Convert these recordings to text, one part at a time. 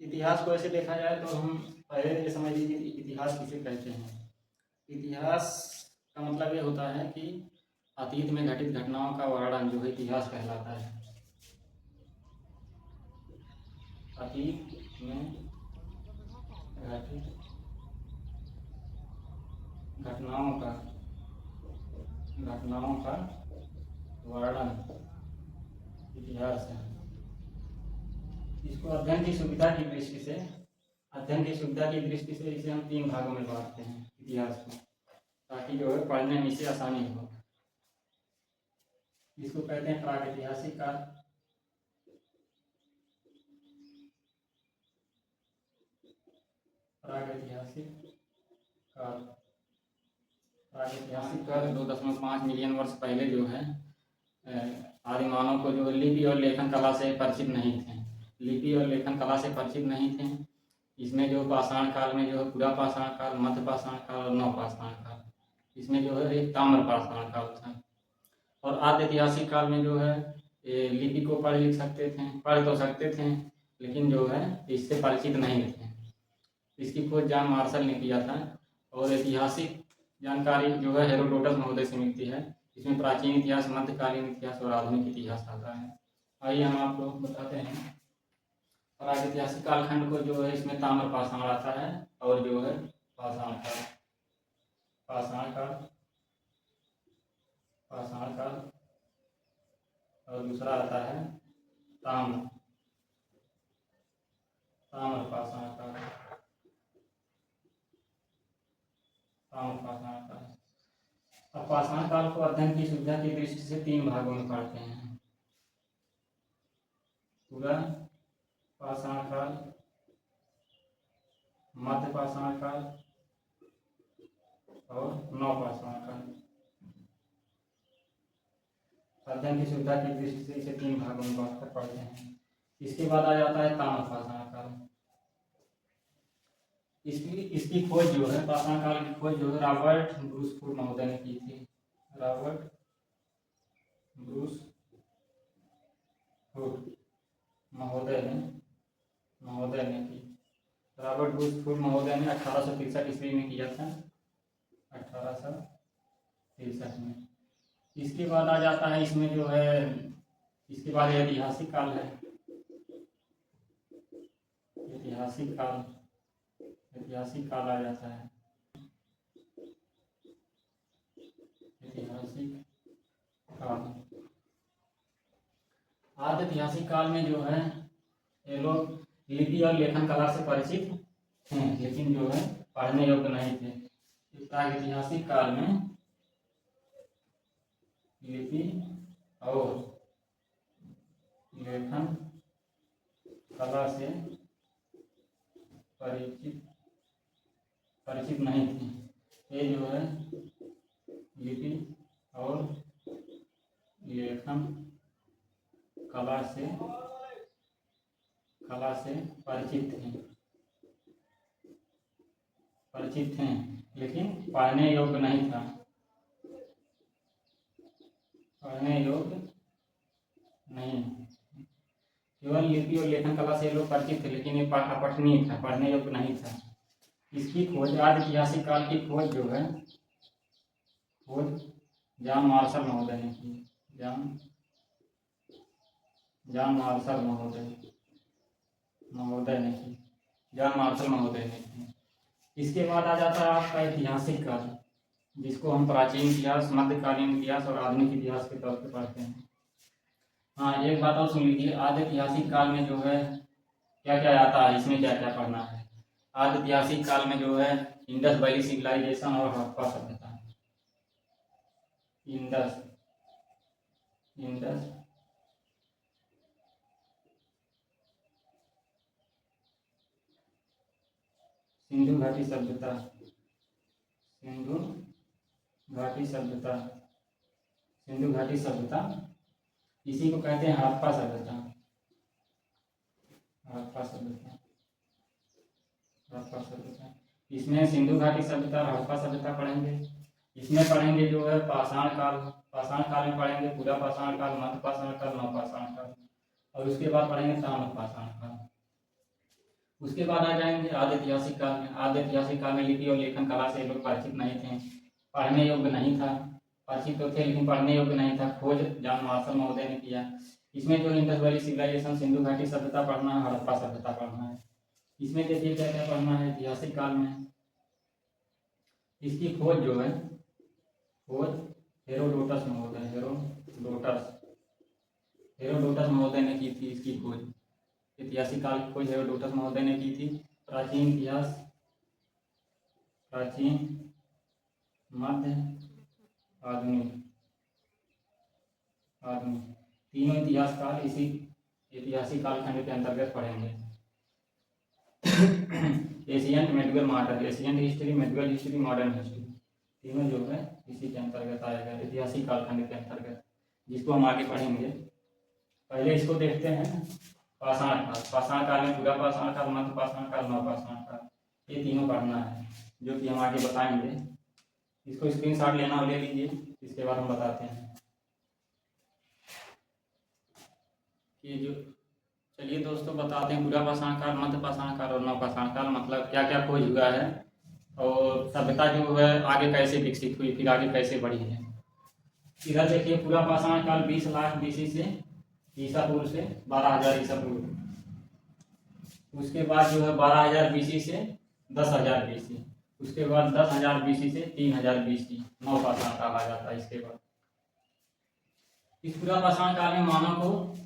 इतिहास को ऐसे देखा जाए तो हम पहले ये समझ लीजिए कि इतिहास किसे कहते हैं। इतिहास का मतलब ये होता है कि अतीत में घटित घटनाओं का वर्णन जो है इतिहास कहलाता है। अतीत में घटित घटनाओं का वर्णन इतिहास है। इसको अध्ययन की दृष्टि से इसे हम 3 भागों में बांटते हैं इतिहास को, ताकि जो है पढ़ने में इसे आसानी हो। इसको कहते हैं प्रागैतिहासिक काल, प्रागैतिहासिक काल 2.5 मिलियन वर्ष पहले जो है आदि मानव को जो लिपि और लेखन कला से परिचित नहीं थे। लिपि और लेखन कला से परिचित नहीं थे। इसमें जो पाषाण काल में जो है पूरा पाषाण काल, मध्य पाषाण काल और नवपाषाण काल, इसमें जो है एक ताम्र पाषाण काल था। और आद्य ऐतिहासिक काल में जो है लिपि को पढ़ तो सकते थे, लेकिन जो है इससे परिचित नहीं थे। इसकी खोज जॉन मार्शल ने किया था। और ऐतिहासिक जानकारी जो है हेरोडोटस महोदय से मिलती है। इसमें प्राचीन इतिहास, मध्यकालीन इतिहास और आधुनिक इतिहास आता है। आइए हम आपको बताते हैं। प्रागैतिहासिक कालखंड को जो है इसमें ताम्र पाषाण आता है, और जो है पाषाण काल और दूसरा आता है ताम्र पाषाण काल। अब पाषाण काल को अध्ययन की सुविधा की दृष्टि से 3 भागों में बांटते हैं। पूरा पाषाण काल, मध्य पाषाण काल और नवपाषाण काल। अध्ययन की सुविधा की दृष्टि से इसे 3 भागों में बांटकर पढ़ते हैं। इसके बाद आ जाता है ताम्र पाषाण काल। इसकी खोज जो है, पाषाण काल की खोज जो है रॉबर्ट ब्रूस फूड महोदय ने की थी। रॉबर्ट ब्रूस फूड महोदय ने 1863 ईस्वी में किया था। 1863 में। इसके बाद आ जाता है, इसमें जो है इसके बाद ऐतिहासिक काल है। ऐतिहासिक काल आ जाता है। आद्य ऐतिहासिक काल में जो है ये लोग लिपि और लेखन कला से परिचित थे, लेकिन जो है पढ़ने योग्य नहीं थे। प्रागैतिहासिक काल में लिपि और लेखन कला से परिचित नहीं थे। ये जो है लिपि और लेखन कला से परिचित थे, लेकिन पढ़ने योग्य नहीं था। केवल लिपि और लेखन कला से लोग परिचित थे, लेकिन ये अपठनीय था, पढ़ने योग्य नहीं था। इसकी खोज आद्य ऐतिहासिक काल की खोज जो है जॉन मार्शल महोदय ने की। जॉन मार्शल महोदय ने की। इसके बाद आ जाता है आपका ऐतिहासिक काल, जिसको हम प्राचीन इतिहास, मध्यकालीन इतिहास और आधुनिक इतिहास के तौर पर पढ़ते हैं। हाँ, एक बात और सुन लीजिए। आद्य ऐतिहासिक काल में जो है क्या क्या आता है, इसमें क्या क्या पढ़ना है। आद्य ऐतिहासिक काल में जो है इंडस वैली सिविलाइजेशन और हड़प्पा सभ्यता। इंडस सिंधु घाटी सभ्यता, इसी को कहते हैं हड़प्पा सभ्यता। इसमें सिंधु घाटी सभ्यता और हड़प्पा सभ्यता पढ़ेंगे। इसमें पढ़ेंगे जो है पाषाण काल में पढ़ेंगे पूरा पाषाण काल, मध्य पाषाण काल, नवपाषाण काल, और उसके बाद पढ़ेंगे ताम्र पाषाण काल। उसके बाद आ जाएंगे आदि ऐतिहासिक काल में। आदि ऐतिहासिक काल में लिपि और लेखन कला से लोग परिचित नहीं थे, पढ़ने योग्य नहीं था। परिचित तो थे लेकिन पढ़ने योग्य नहीं था। खोज जॉन मार्शल महोदय ने किया। इसमें जो इंडस वैली सिविलाइजेशन, सिंधु घाटी सभ्यता पढ़ना है, हड़प्पा सभ्यता पढ़ना है। इसमें देखिए क्या क्या पढ़ना है ऐतिहासिक काल में। इसकी खोज जो है, खोज हेरोडोटस महोदय, हेरोडोटस महोदय ने की थी इसकी खोज। ऐतिहासिक काल की खोज हेरोडोटस महोदय ने की थी। प्राचीन इतिहास, प्राचीन, मध्य, आधुनिक, तीनों इतिहास काल इसी ऐतिहासिक कालखंड के अंतर्गत पढ़ेंगे। Ancient, medieval, modern, ancient history, medieval history, modern history, तीनों जो है इसी के अंतर्गत आएगा, ऐतिहासिक कालखंड के अंतर्गत, जिसको हम आगे पढ़ेंगे। पहले इसको देखते हैं पाषाण काल। पाषाण काल में पूरा पाषाण काल, मध्य पाषाण काल, नवपाषाण काल, ये तीनों पढ़ना है, जो कि हम आगे बताएंगे। इसको स्क्रीनशॉट लेना हो ले लीजिए, इसके बाद हम बताते हैं कि जो, चलिए दोस्तों बताते हैं पूरा पाषाण काल, मध्य पाषाण काल और नवपाषाण काल मतलब क्या क्या खोज हुआ है और सभ्यता जो है आगे कैसे विकसित हुई, फिर आगे कैसे बढ़ी है। इधर देखिए पूरा पाषाण काल 20 लाख बीसी से ईसा पूर्व से 12,000 ईसा पूर्व। उसके बाद जो है 12,000 बीसी से 10,000 बीसी। उसके बाद 10,000 बीसी से 3,000 बीसी नवपाषाण काल आ जाता है। इसके बाद इस पूरा पाषाण काल में मानव को,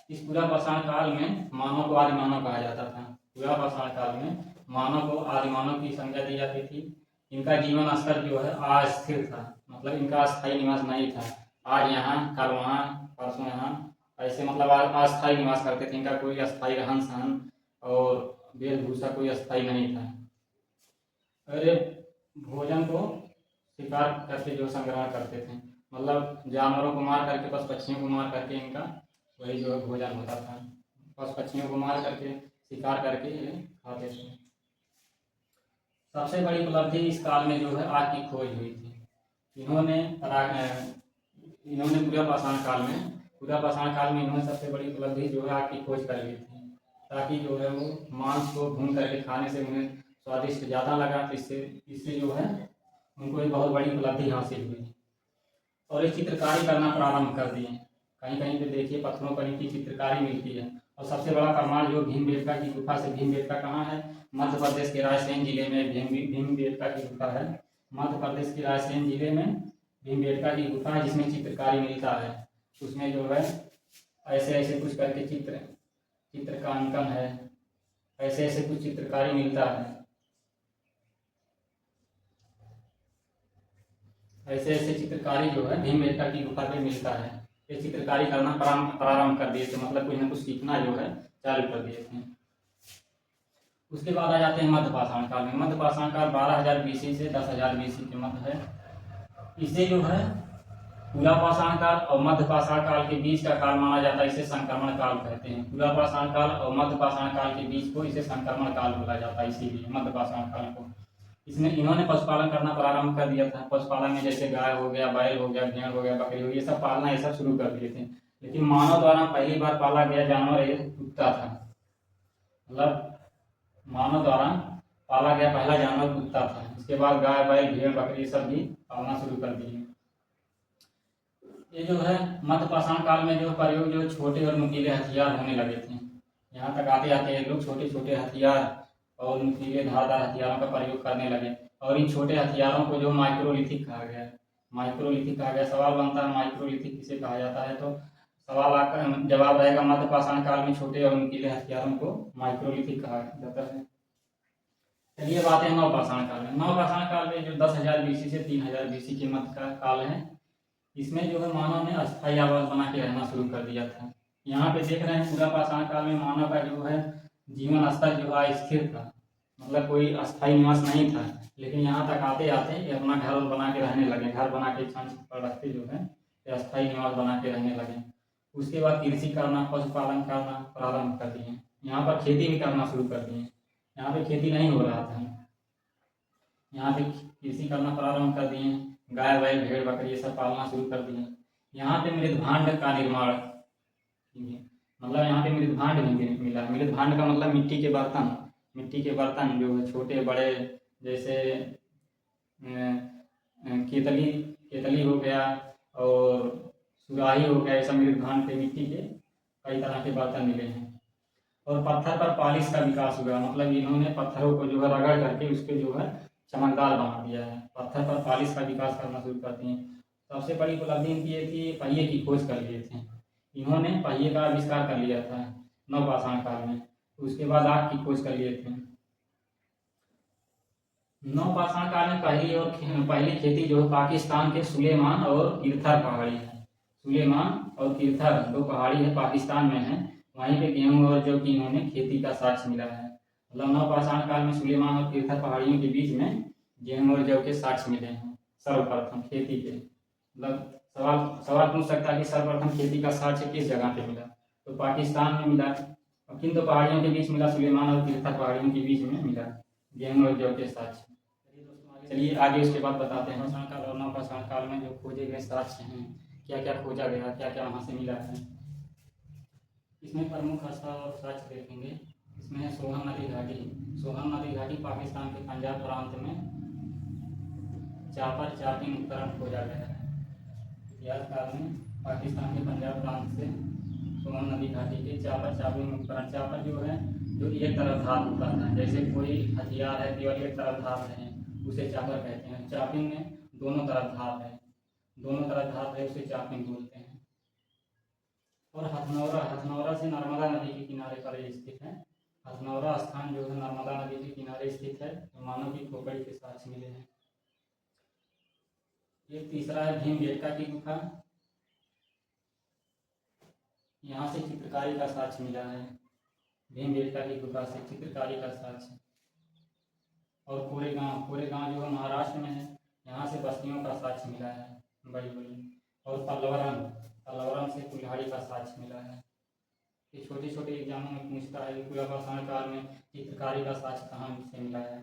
इस पूरा पाषाण काल में मानव को आदि मानव कहा जाता था। पूरा पाषाण काल में मानव को आदि मानव की संज्ञा दी जाती थी। इनका जीवन स्तर जो है अस्थिर था, मतलब इनका अस्थायी निवास नहीं था। आज यहाँ, कल वहाँ, परसों यहाँ, ऐसे मतलब अस्थायी निवास करते थे। इनका कोई अस्थायी रहन सहन और वेशभूषा कोई अस्थायी नहीं था। अरे भोजन को शिकार करके जो संग्रह करते थे, मतलब जानवरों को मार करके, पशु पक्षियों को मार करके इनका वही जो है भोजन होता था। पशु पक्षियों को मार करके, शिकार करके ये खाते थे। सबसे बड़ी उपलब्धि इस काल में जो है आग की खोज हुई थी। इन्होंने पूरा पाषाण काल में इन्होंने सबसे बड़ी उपलब्धि जो है आग की खोज कर ली थी, ताकि जो है वो मांस को भून करके खाने से उन्हें स्वादिष्ट ज़्यादा लगा। तो इससे जो है उनको एक बहुत बड़ी उपलब्धि हासिल हुई और ये चित्रकारी करना प्रारंभ कर दिए। कहीं कहीं पे देखिए पत्थरों पर इनकी चित्रकारी मिलती है। और सबसे बड़ा प्रमाण जो भीमबेटका की गुफा से, भीमबेटका कहाँ है? मध्य प्रदेश के रायसेन जिले में भीमबेटका की गुफा है। मध्य प्रदेश के रायसेन जिले में भीमबेटका की गुफा है, जिसमें चित्रकारी मिलता है। उसमें जो है ऐसे ऐसे कुछ करके चित्र का अंकन है, ऐसे ऐसे कुछ चित्रकारी मिलता है, ऐसे ऐसे चित्रकारी जो है भीमबेटका की गुफा पे मिलता है। ये चित्रकारी करना प्रारंभ कर दिए थे, मतलब कुछ न कुछ सीखना जो है चालू कर दिए थे। उसके बाद आ जाते हैं मध्य पाषाण काल में। मध्य पाषाण काल 12,000 बीसी से 10,000 बीसी के मध्य है। इसे जो है पूरा पाषाण काल और मध्य पाषाण काल के बीच का काल माना जाता है। इसे संक्रमण काल कहते हैं। पूरा पाषाण काल और मध्य पाषाण काल के बीच को इसे संक्रमण काल बोला जाता है, इसीलिए मध्य पाषाण काल को। इसमें इन्होंने पशुपालन करना प्रारंभ कर दिया था। पशुपालन में जैसे गाय हो गया, बैल हो गया, भेड़ हो गया, बकरी हो गई, ये सब पालना ये सब शुरू कर दिए थे। लेकिन मानव द्वारा पहली बार पाला गया जानवर ये कुत्ता था, मतलब मानव द्वारा पाला गया पहला जानवर कुत्ता था। इसके बाद गाय, बैल, भेड़, बकरी ये सब भी पालना शुरू कर दिए। ये जो है मध्य पाषाण काल में जो प्रयोग जो छोटे और नुकीले हथियार होने लगे थे। यहाँ तक आते आते लोग छोटे छोटे हथियार और नुकीले धारदार हथियारों का प्रयोग करने लगे। और इन छोटे हथियारों को जो माइक्रोलिथिक कहा गया, माइक्रोलिथिक कहा गया। सवाल बनता है माइक्रोलिथिक किसे कहा जाता है, तो सवाल आकर जवाब रहेगा मध्य पाषाण काल में छोटे और नुकीले हथियारों को माइक्रोलिथिक कहा जाता है। चलिए बात है नवपाषाण काल में। नवपाषाण काल में जो 10,000 बीसी से 3,000 बीसी के मध्य का काल है, इसमें जो है मानव ने अस्थायी आवास बना के रहना शुरू कर दिया था। यहाँ पे देख रहे हैं पूरा पाषाण काल में मानव का जो है जीवन स्तर जो है स्थिर था, मतलब कोई अस्थायी निवास नहीं था। लेकिन यहाँ तक आते आते ये अपना घर बना के रहने लगे। घर बना के छान पर रखते जो है अस्थायी निवास बना के रहने लगे। उसके बाद कृषि करना, पशुपालन करना प्रारंभ कर दिए। यहाँ पर खेती भी करना शुरू कर दिए। यहाँ पे खेती नहीं हो रहा था, यहाँ पे कृषि करना प्रारंभ कर दिए। गाय, बैल, भेड़, बकरी ये सब पालना शुरू कर दिए। यहाँ पे मृदभांड का निर्माण, मतलब यहाँ पे मृदभांड भी मिला। मृदभांड का मतलब मिट्टी के बर्तन, मिट्टी के बर्तन जो है छोटे बड़े, जैसे केतली, केतली हो गया और सुराही हो गया, ऐसा मृदभांड पे मिट्टी के कई तरह के बर्तन मिले हैं। और पत्थर पर पॉलिश का विकास हुआ, मतलब इन्होंने पत्थरों को जो है रगड़ करके उसके जो है चमकदार बना दिया है। पत्थर पर पॉलिश का विकास करना शुरू करते हैं। सबसे बड़ी उपलब्धि इनकी है कि पहिए की खोज कर लिए थे। इन्होंने पहिए का आविष्कार कर लिया था नवपाषाण काल में। उसके बाद आग की खोज कर लिए थे। नवपाषाण काल में पहली खेती जो है पाकिस्तान के सुलेमान और किरथर पहाड़ी है। सुलेमान और किरथर दो पहाड़ी है, पाकिस्तान में है। वहीं पे गेहूं और जौ की इन्होंने खेती का साक्ष्य मिला है। मतलब नवपाषाण काल में सुलेमान और किरथर पहाड़ियों के बीच में गेहूं और जौ के साक्ष्य मिले हैं सर्वप्रथम खेती के। मतलब सवाल सवाल पूछ सकता है कि सर्वप्रथम खेती का साक्ष्य किस जगह पे मिला, तो पाकिस्तान में मिला। और किन दो पहाड़ियों के बीच मिला? सुलेमान और किरथर पहाड़ियों के बीच में मिला गेहूं और जौ के साक्ष्य। चलिए आगे उसके बाद बताते हैं। पाषाण काल और नवपाषाण काल में जो खोजे गए साक्ष्य हैं, क्या क्या खोजा गया, क्या क्या वहाँ से मिला है। इसमें प्रमुख स्थल और साक्ष्य देखेंगे। इसमें है सोहन नदी घाटी। सोहन नदी घाटी पाकिस्तान के पंजाब प्रांत में चापर चापिंग उपकरण खोजा गया है। इतिहास काल में पाकिस्तान के पंजाब प्रांत से सोहन नदी घाटी के चापर चापिंग उपकरण, चापर जो है जो एक तरफ धार होता है, जैसे कोई हथियार है केवल एक तरफ धार है उसे चापर कहते हैं। चापिंग में दोनों तरफ धार है, दोनों तरफ धार है उसे चापिंग बोलते हैं। और हथनौरा, हथनौरा से नर्मदा नदी के किनारे पर स्थित है। हथनौरा स्थान जो है नर्मदा नदी के किनारे स्थित है। मानव की खोपड़ी के साक्ष्य मिले हैं। ये तीसरा है भीमबेटका की गुफा। यहाँ से चित्रकारी का साक्ष्य मिला है। भीमबेटका की गुफा से चित्रकारी का साक्ष्य। और कोरेगांव जो है महाराष्ट्र में है, यहाँ से बस्तियों का साक्ष्य मिला है बड़ी बड़ी। और पल्लवरम से कुल्हाड़ी का साक्ष्य मिला है। ये छोटे छोटे एग्जामों में पूछता है कि पुरापाषाण काल में चित्रकारी का साक्ष्य कहाँ से मिला है,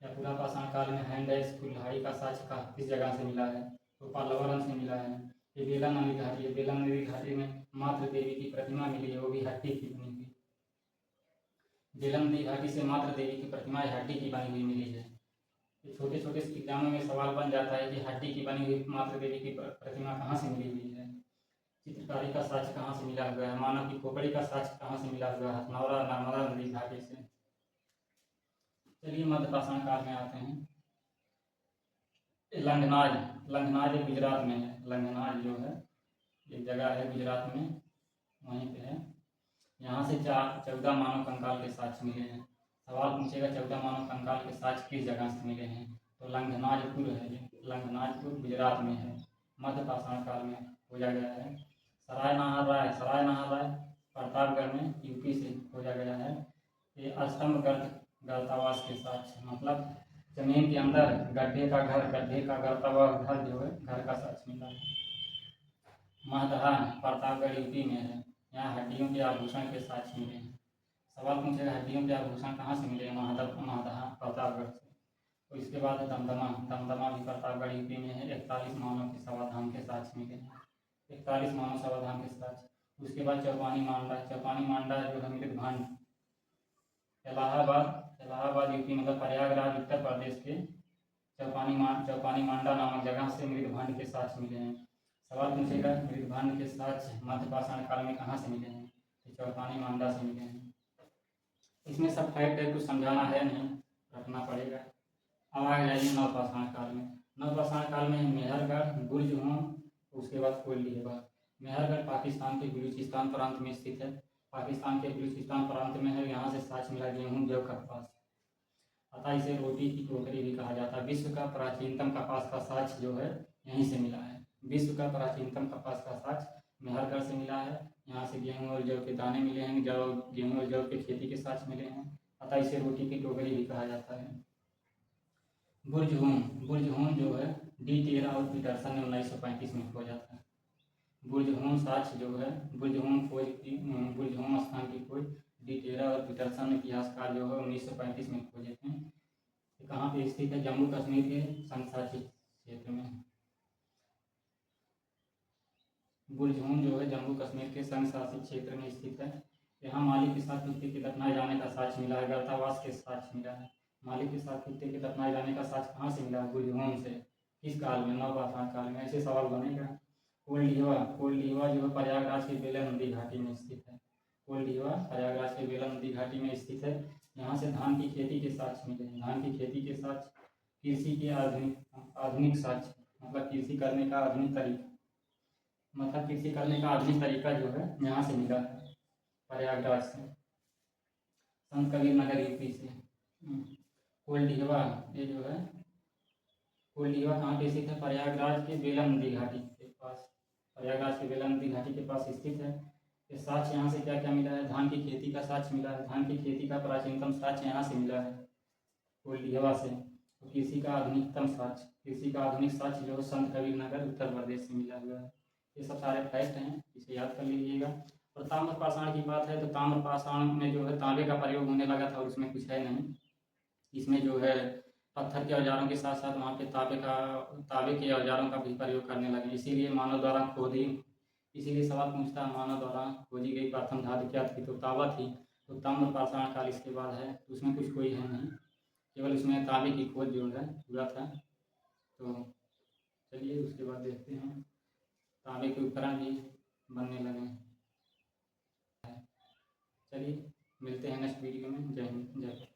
या पुरापाषाण काल में हैंड कुल्हाड़ी का साक्ष्य किस जगह से मिला है, तो पल्लवरम से मिला है। ये बेला नदी घाटी है। बेला नदी घाटी में मातृ देवी की प्रतिमा मिली है, वो भी हड्डी की बनी हुई। बेला नदी घाटी से मातृ देवी की प्रतिमा हड्डी की बनी हुई मिली है। ये छोटे छोटे एग्जामों में सवाल बन जाता है कि हड्डी की बनी हुई मातृ देवी की प्रतिमा कहाँ से मिली हुई है। चित्रकारी का साक्ष्य कहाँ से मिला हुआ है। मानव की खोपड़ी का साक्ष्य कहाँ से मिला हुआ है? हथनौरा नर्मदा नदी घाटी से। चलिए मध्यपाषाण काल में आते हैं। लंघनाज, लंघनाज गुजरात में है। लंघनाज जो है एक जगह है गुजरात में, वहीं पे है। यहाँ से 14 मानव कंकाल के साक्ष्य मिले हैं। सवाल पूछेगा 14 मानव कंकाल के साक्ष्य किस जगह से मिले हैं, तो लंघनाजपुर है। लंघनाजपुर गुजरात में है, मध्यपाषाण काल में खोजा गया है। सराय नहार राय प्रतापगढ़ में यूपी से खोजा गया है। ये स्तंभ गर्तावास के साक्ष्य, मतलब जमीन के अंदर गड्ढे का गर्ता हुआ घर जो है घर का साक्ष्य मिला है। महदहा प्रतापगढ़ यूपी में है। यहाँ हड्डियों के आभूषण के साक्ष्य मिले हैं। सवाल पूछेगा हड्डियों के आभूषण कहाँ से मिले? महदहा प्रतापगढ़ से। तो इसके बाद दमदमा, दमदमा भी प्रतापगढ़ यूपी में है। 41 मानव के सवाधान के साक्ष्य मिले हैं। 41 मानव सवाधान के साक्ष्य। उसके बाद चौपानी मांडा, चौपानी मांडा जो है मृदभांड। इलाहाबाद यूपी मतलब प्रयागराज उत्तर प्रदेश के चौपानी मांडा नामक जगह से मृदभांड के साक्ष्य मिले हैं। सवाल पूछेगा मृदभांड के साक्ष्य मध्यपाषाण काल में कहाँ से मिले हैं, तो चौपानी मांडा से मिले हैं। इसमें सब फैक्ट है, कुछ समझाना है नहीं, रखना पड़ेगा। अब आ जाइए नवपाषाण काल में। नवपाषाण काल में मेहरगढ़, बुर्जहोम, उसके बाद कोयलीबाग। मेहरगढ़ पाकिस्तान के बलूचिस्तान प्रांत में स्थित है। पाकिस्तान के बलूचिस्तान प्रांत में है। यहाँ से साक्ष्य मिला गेहूं जौ कपास, अतः इसे रोटी की टोकरी भी कहा जाता है। विश्व का प्राचीनतम कपास का साक्ष्य जो है यहीं से मिला है। विश्व का प्राचीनतम कपास का साक्ष्य मेहरगढ़ से मिला है। यहाँ से गेहूं और जौ के दाने मिले हैं, गेहूं और जौ के खेती के साक्ष्य मिले हैं, अतः इसे रोटी की टोकरी भी कहा जाता है। बुर्जहोम जो है डी13 और पीटरसन ने 1935 में खोजा था। बुर्जहोम साक्ष्य जो है बुर्जहोम स्थान की खोज डी13 और पीटरसन ने इतिहासकार जो है 1935 में खोजे थे। कहाँ पे स्थित है? जम्मू कश्मीर के संसाची क्षेत्र में। बुरजहून जो है जम्मू कश्मीर के संघ शासित क्षेत्र में स्थित है। यहाँ माली के साथ कुत्ते के दफनाए जाने का साक्ष्य मिला है, गर्तावास के साक्ष्य मिला है। माली के साथ कुत्ते के दफनाए जाने का साक्ष्य कहाँ से मिला है? बुरजहून से। किस काल में? नवपाषाण काल में। ऐसे सवाल बनेगा। कोल्ड जो है प्रयागराज के बेला नदी घाटी में स्थित है। कोल्ड प्रयागराज के बेला नदी घाटी में स्थित है। यहाँ से धान की खेती के साक्ष्य मिले हैं। धान की खेती के साक्ष्य, कृषि के आधुनिक साक्ष्य, मतलब कृषि करने का आधुनिक तरीका, मतलब कृषि करने का आधुनिक तरीका जो है यहाँ से मिला है, प्रयागराज से। संत कबीर नगर यूपी से। कोल्डीहवा, ये जो है कोल्डीहवा कहाँ पे स्थित है? प्रयागराज के बेला नदी घाटी के पास। प्रयागराज के बेला नदी घाटी के पास स्थित है। ये साक्ष्य यहाँ से क्या क्या मिला है? धान की खेती का साक्ष्य मिला है। धान की खेती का प्राचीनतम साक्ष्य यहाँ से मिला है, कोल्डीहवा से। तो कृषि का आधुनिकतम साक्ष्य, कृषि का आधुनिक साक्ष्य जो है संत कबीर नगर उत्तर प्रदेश से मिला हुआ है। ये सब सारे फैक्ट हैं, इसे याद कर लीजिएगा। और ताम्रपाषाण की बात है तो ताम्रपाषाण में जो है तांबे का प्रयोग होने लगा था, और उसमें कुछ है नहीं। इसमें जो है पत्थर के औजारों के साथ साथ वहाँ पे तांबे के औजारों का भी प्रयोग करने लगे। इसीलिए मानव द्वारा इसीलिए सवाल पूछता है, मानव द्वारा खोजी गई प्रथम धातु क्या थी? तो तांबा थी। तो ताम्रपाषाण काल इसके बाद है, तो उसमें कुछ कोई है नहीं, केवल उसमें तांबे की खोज जो है हुआ था। तो चलिए उसके बाद देखते हैं, तांबे के उपकरण भी बनने लगे। चलिए मिलते हैं नेक्स्ट वीडियो में। जय हिंद, जय भारत।